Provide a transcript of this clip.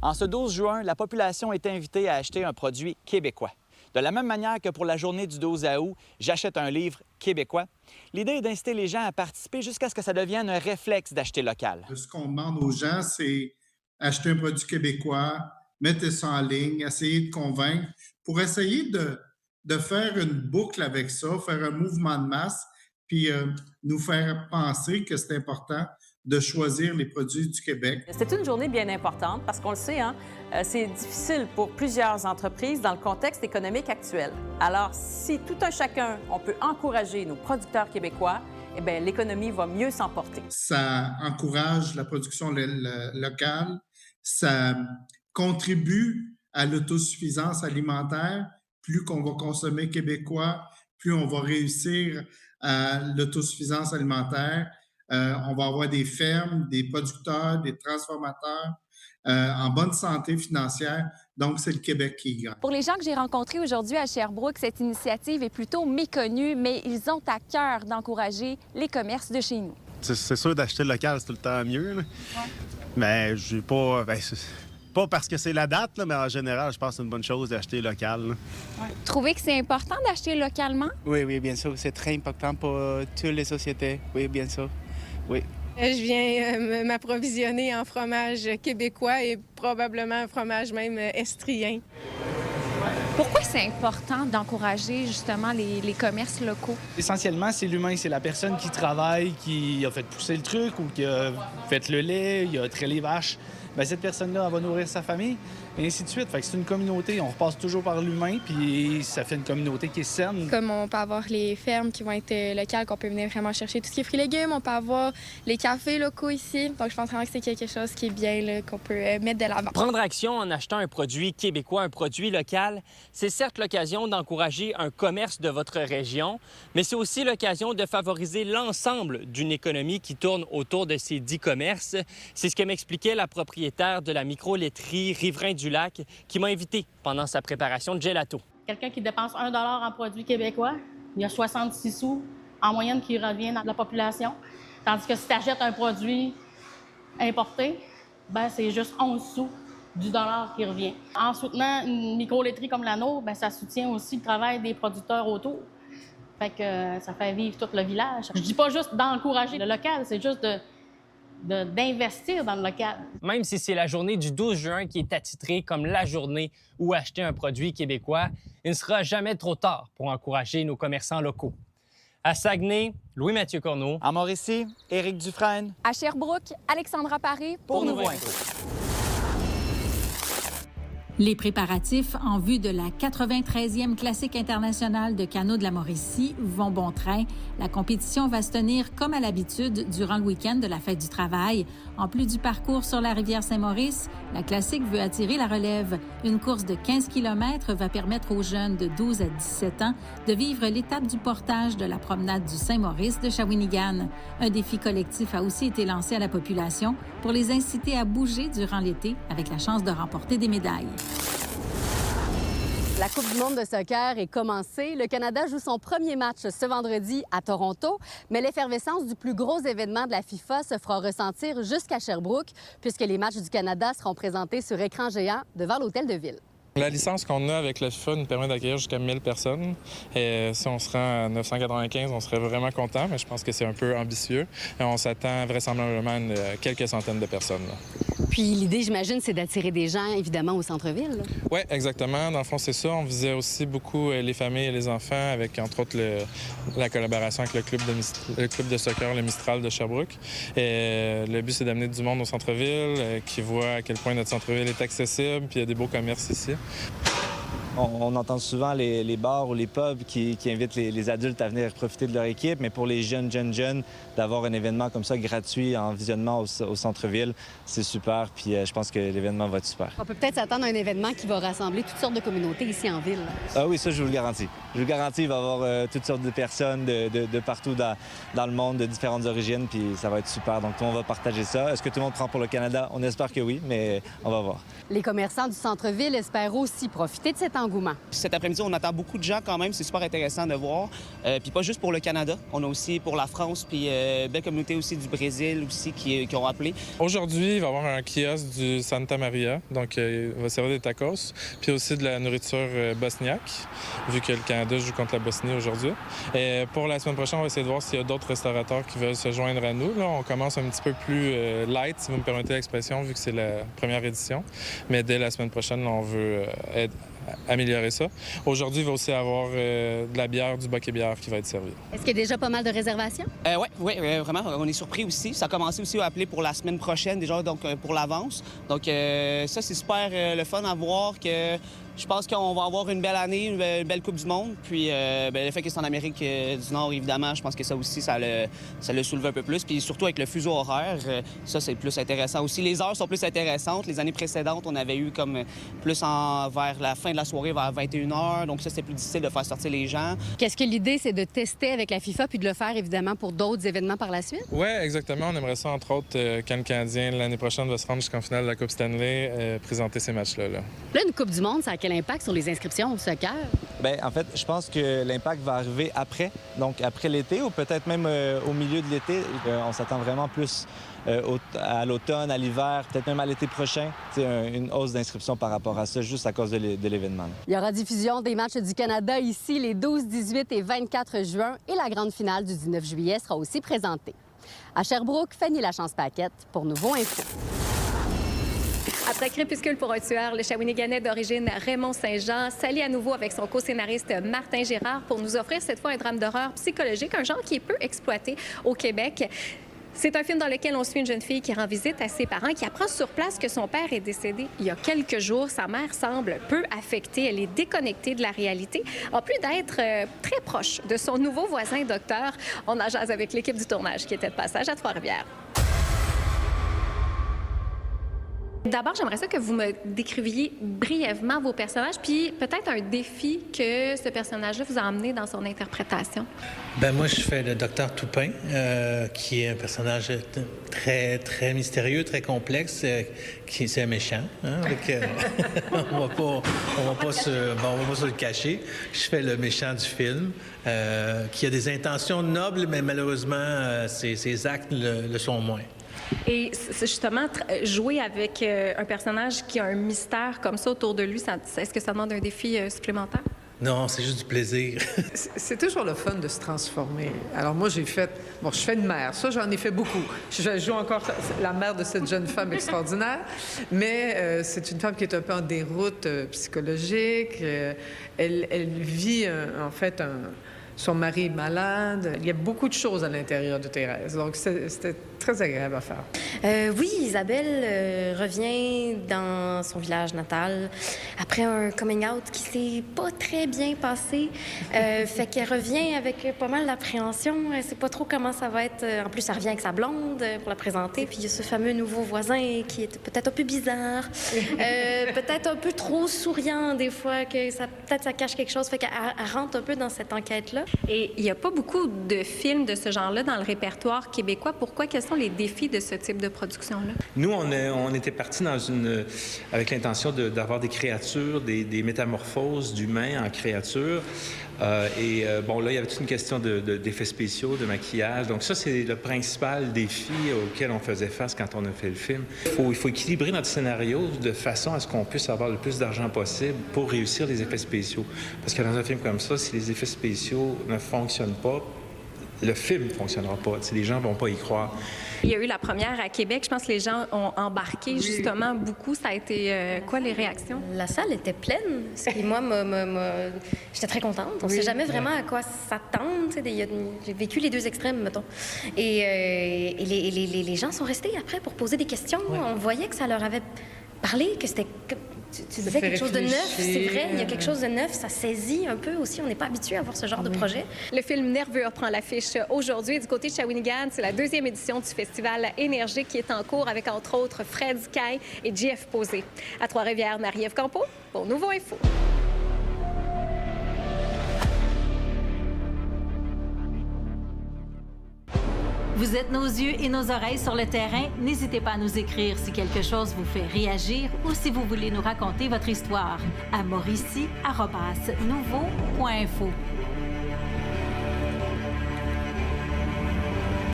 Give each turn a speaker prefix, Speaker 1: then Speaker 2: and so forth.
Speaker 1: En ce 12 juin, la population est invitée à acheter un produit québécois. De la même manière que pour la journée du 12 août, j'achète un livre québécois, l'idée est d'inciter les gens à participer jusqu'à ce que ça devienne un réflexe d'acheter local.
Speaker 2: Ce qu'on demande aux gens, c'est acheter un produit québécois, mettre ça en ligne, essayer de convaincre pour essayer de faire une boucle avec ça, faire un mouvement de masse, puis nous faire penser que c'est important de choisir les produits du Québec.
Speaker 3: C'est une journée bien importante parce qu'on le sait, c'est difficile pour plusieurs entreprises dans le contexte économique actuel. Alors, si tout un chacun, on peut encourager nos producteurs québécois, eh bien, l'économie va mieux s'emporter.
Speaker 2: Ça encourage la production locale, ça contribue à l'autosuffisance alimentaire. Plus qu'on va consommer québécois, plus on va réussir à l'autosuffisance alimentaire. On va avoir des fermes, des producteurs, des transformateurs en bonne santé financière. Donc, c'est le Québec qui gagne.
Speaker 4: Pour les gens que j'ai rencontrés aujourd'hui à Sherbrooke, cette initiative est plutôt méconnue, mais ils ont à cœur d'encourager les commerces de chez nous.
Speaker 5: C'est sûr, d'acheter local, c'est tout le temps mieux. Ouais. Mais je pas... pas parce que c'est la date, là, mais en général, je pense que c'est une bonne chose d'acheter local.
Speaker 4: Ouais. Trouvez que c'est important d'acheter localement?
Speaker 6: Oui, bien sûr. C'est très important pour toutes les sociétés. Oui, bien sûr. Oui.
Speaker 7: Je viens m'approvisionner en fromage québécois et probablement un fromage même estrien.
Speaker 4: Pourquoi c'est important d'encourager justement les commerces locaux?
Speaker 8: Essentiellement, c'est l'humain, c'est la personne qui travaille, qui a fait pousser le truc ou qui a fait le lait, il a trait les vaches. Bien, cette personne-là, elle va nourrir sa famille, et ainsi de suite. Fait que c'est une communauté. On repasse toujours par l'humain, puis ça fait une communauté qui est saine.
Speaker 9: Comme on peut avoir les fermes qui vont être locales, qu'on peut venir vraiment chercher tout ce qui est fruits et légumes. On peut avoir les cafés locaux ici. Donc, je pense vraiment que c'est quelque chose qui est bien, là, qu'on peut mettre de l'avant.
Speaker 10: Prendre action en achetant un produit québécois, un produit local, c'est certes l'occasion d'encourager un commerce de votre région, mais c'est aussi l'occasion de favoriser l'ensemble d'une économie qui tourne autour de ces 10 commerces. C'est ce que m'expliquait la propriétaire de la micro-laiterie Riverain-du-Lac qui m'a invité pendant sa préparation de gelato.
Speaker 11: Quelqu'un qui dépense 1 $ en produits québécois, il y a 66 sous en moyenne qui revient dans la population. Tandis que si tu achètes un produit importé, ben c'est juste 11 sous du dollar qui revient. En soutenant une micro-laiterie comme la nôtre, ben ça soutient aussi le travail des producteurs autour. Fait que ça fait vivre tout le village. Je dis pas juste d'encourager le local, c'est juste d'investir dans le local.
Speaker 10: Même si c'est la journée du 12 juin qui est attitrée comme la journée où acheter un produit québécois, il ne sera jamais trop tard pour encourager nos commerçants locaux. À Saguenay, Louis-Mathieu Corneau.
Speaker 1: À Mauricie, Éric Dufresne.
Speaker 4: À Sherbrooke, Alexandra Paré pour Nouveau Info.
Speaker 12: Les préparatifs en vue de la 93e classique internationale de canot de la Mauricie vont bon train. La compétition va se tenir comme à l'habitude durant le week-end de la Fête du travail. En plus du parcours sur la rivière Saint-Maurice, la classique veut attirer la relève. Une course de 15 km va permettre aux jeunes de 12 à 17 ans de vivre l'étape du portage de la promenade du Saint-Maurice de Shawinigan. Un défi collectif a aussi été lancé à la population pour les inciter à bouger durant l'été avec la chance de remporter des médailles.
Speaker 13: La Coupe du monde de soccer est commencée. Le Canada joue son premier match ce vendredi à Toronto, mais l'effervescence du plus gros événement de la FIFA se fera ressentir jusqu'à Sherbrooke, puisque les matchs du Canada seront présentés sur écran géant devant l'Hôtel de Ville.
Speaker 14: La licence qu'on a avec la FIFA nous permet d'accueillir jusqu'à 1000 personnes. Et si on se rend à 995, on serait vraiment content, mais je pense que c'est un peu ambitieux. Et on s'attend vraisemblablement à quelques centaines de personnes. Là.
Speaker 13: Puis l'idée, j'imagine, c'est d'attirer des gens, évidemment, au centre-ville.
Speaker 14: Oui, exactement. Dans le fond, c'est ça. On visait aussi beaucoup les familles et les enfants avec, entre autres, la collaboration avec le club de soccer, le Mistral de Sherbrooke. Et le but, c'est d'amener du monde au centre-ville, qui voit à quel point notre centre-ville est accessible, puis il y a des beaux commerces ici.
Speaker 15: On entend souvent les bars ou les pubs qui invitent les adultes à venir profiter de leur équipe, mais pour les jeunes, d'avoir un événement comme ça gratuit en visionnement au centre-ville, c'est super, puis je pense que l'événement va être super.
Speaker 13: On peut peut-être s'attendre à un événement qui va rassembler toutes sortes de communautés ici en ville.
Speaker 15: Ah oui, ça, je vous le garantis. Je vous le garantis, il va y avoir toutes sortes de personnes de partout dans le monde, de différentes origines, puis ça va être super. Donc, tout le monde va partager ça. Est-ce que tout le monde prend pour le Canada? On espère que oui, mais on va voir.
Speaker 13: Les commerçants du centre-ville espèrent aussi profiter de cet l'engouement.
Speaker 16: Cet après-midi, on attend beaucoup de gens quand même. C'est super intéressant de voir. Puis pas juste pour le Canada. On a aussi pour la France, puis belle communauté aussi du Brésil aussi qui ont appelé.
Speaker 14: Aujourd'hui, il va y avoir un kiosque du Santa Maria. Donc, il va servir des tacos. Puis aussi de la nourriture bosniaque, vu que le Canada joue contre la Bosnie aujourd'hui. Et pour la semaine prochaine, on va essayer de voir s'il y a d'autres restaurateurs qui veulent se joindre à nous. Là, on commence un petit peu plus light, si vous me permettez l'expression, vu que c'est la première édition. Mais dès la semaine prochaine, là, on veut améliorer ça. Aujourd'hui, il va aussi avoir de la bière, du bac et bière qui va être servi.
Speaker 13: Est-ce qu'il y a déjà pas mal de réservations?
Speaker 16: Oui, vraiment. On est surpris aussi. Ça a commencé aussi à appeler pour la semaine prochaine, déjà, donc pour l'avance. Donc, ça, c'est super le fun à voir que je pense qu'on va avoir une belle année, une belle Coupe du Monde. Puis, le fait que c'est en Amérique du Nord, évidemment, je pense que ça aussi, ça le soulève un peu plus. Puis, surtout avec le fuseau horaire, ça, c'est plus intéressant aussi. Les heures sont plus intéressantes. Les années précédentes, on avait eu comme plus vers la fin de la soirée, vers 21h. Donc, ça, c'était plus difficile de faire sortir les gens.
Speaker 13: Qu'est-ce que l'idée, c'est de tester avec la FIFA puis de le faire, évidemment, pour d'autres événements par la suite?
Speaker 14: Oui, exactement. On aimerait ça, entre autres, quand le Canadien, l'année prochaine, va se rendre jusqu'en finale de la Coupe Stanley, présenter ces matchs-là.
Speaker 13: Là, une Coupe du Monde, ça a quel impact sur les inscriptions au soccer?
Speaker 15: Bien, en fait, je pense que l'impact va arriver après, donc après l'été ou peut-être même au milieu de l'été. On s'attend vraiment plus à l'automne, à l'hiver, peut-être même à l'été prochain. Une hausse d'inscription par rapport à ça, juste à cause de l'événement.
Speaker 13: Il y aura diffusion des matchs du Canada ici les 12, 18 et 24 juin et la grande finale du 19 juillet sera aussi présentée. À Sherbrooke, Fanny Lachance-Paquette pour Nouveau Info.
Speaker 17: Après Crépuscule pour un tueur, le Shawiniganais d'origine Raymond Saint-Jean s'allie à nouveau avec son co-scénariste Martin Gérard pour nous offrir cette fois un drame d'horreur psychologique, un genre qui est peu exploité au Québec. C'est un film dans lequel on suit une jeune fille qui rend visite à ses parents, qui apprend sur place que son père est décédé il y a quelques jours. Sa mère semble peu affectée, elle est déconnectée de la réalité, en plus d'être très proche de son nouveau voisin docteur. On en jase avec l'équipe du tournage qui était de passage à Trois-Rivières. D'abord, j'aimerais ça que vous me décriviez brièvement vos personnages, puis peut-être un défi que ce personnage-là vous a amené dans son interprétation.
Speaker 18: Ben moi, je fais le docteur Toupin, qui est un personnage très, très mystérieux, très complexe, qui c'est un méchant. Hein, on va pas se le cacher. Je fais le méchant du film, qui a des intentions nobles, mais malheureusement, ses actes le sont moins.
Speaker 17: Et justement, jouer avec un personnage qui a un mystère comme ça autour de lui, est-ce que ça demande un défi supplémentaire?
Speaker 18: Non, c'est juste du plaisir.
Speaker 19: C'est toujours le fun de se transformer. Alors moi, je fais une mère. Ça, j'en ai fait beaucoup. Je joue encore la mère de cette jeune femme extraordinaire, mais c'est une femme qui est un peu en déroute psychologique. Elle vit, en fait, son mari est malade. Il y a beaucoup de choses à l'intérieur de Thérèse. Donc, c'était très agréable à faire.
Speaker 20: Oui, Isabelle revient dans son village natal après un coming out qui s'est pas très bien passé. Fait qu'elle revient avec pas mal d'appréhension. Elle sait pas trop comment ça va être. En plus, elle revient avec sa blonde pour la présenter. Puis il y a ce fameux nouveau voisin qui est peut-être un peu bizarre, peut-être un peu trop souriant des fois, que peut-être ça cache quelque chose. Fait qu'elle rentre un peu dans cette enquête-là.
Speaker 17: Et il n'y a pas beaucoup de films de ce genre-là dans le répertoire québécois. Pourquoi? Quels sont les défis de ce type de production-là?
Speaker 21: Nous, on était partis avec l'intention d'avoir des créatures, des métamorphoses d'humains en créatures. Bon, là, il y avait toute une question d'effets spéciaux, de maquillage. Donc ça, c'est le principal défi auquel on faisait face quand on a fait le film. Il faut équilibrer notre scénario de façon à ce qu'on puisse avoir le plus d'argent possible pour réussir les effets spéciaux. Parce que dans un film comme ça, si les effets spéciaux ne fonctionnent pas, le film ne fonctionnera pas. Les gens ne vont pas y croire.
Speaker 17: Il y a eu la première à Québec. Je pense que les gens ont embarqué justement beaucoup. Ça a été quoi les réactions?
Speaker 20: La salle était pleine. Ce qui, moi, j'étais très contente. On ne sait jamais vraiment à quoi s'attendre. J'ai vécu les deux extrêmes, mettons. Et les gens sont restés après pour poser des questions. Ouais. On voyait que ça leur avait parlé, que c'était... Tu disais quelque chose de neuf, c'est vrai, il y a quelque chose de neuf, ça saisit un peu aussi, on n'est pas habitué à voir ce genre de projet.
Speaker 17: Le film Nerveux reprend l'affiche aujourd'hui du côté de Shawinigan. C'est la 2e édition du festival Énergie qui est en cours avec entre autres Fred Caille et JF Posé. À Trois-Rivières, Marie-Ève Campeau pour Nouveau Info.
Speaker 12: Vous êtes nos yeux et nos oreilles sur le terrain. N'hésitez pas à nous écrire si quelque chose vous fait réagir ou si vous voulez nous raconter votre histoire à mauricie@nouveau.info.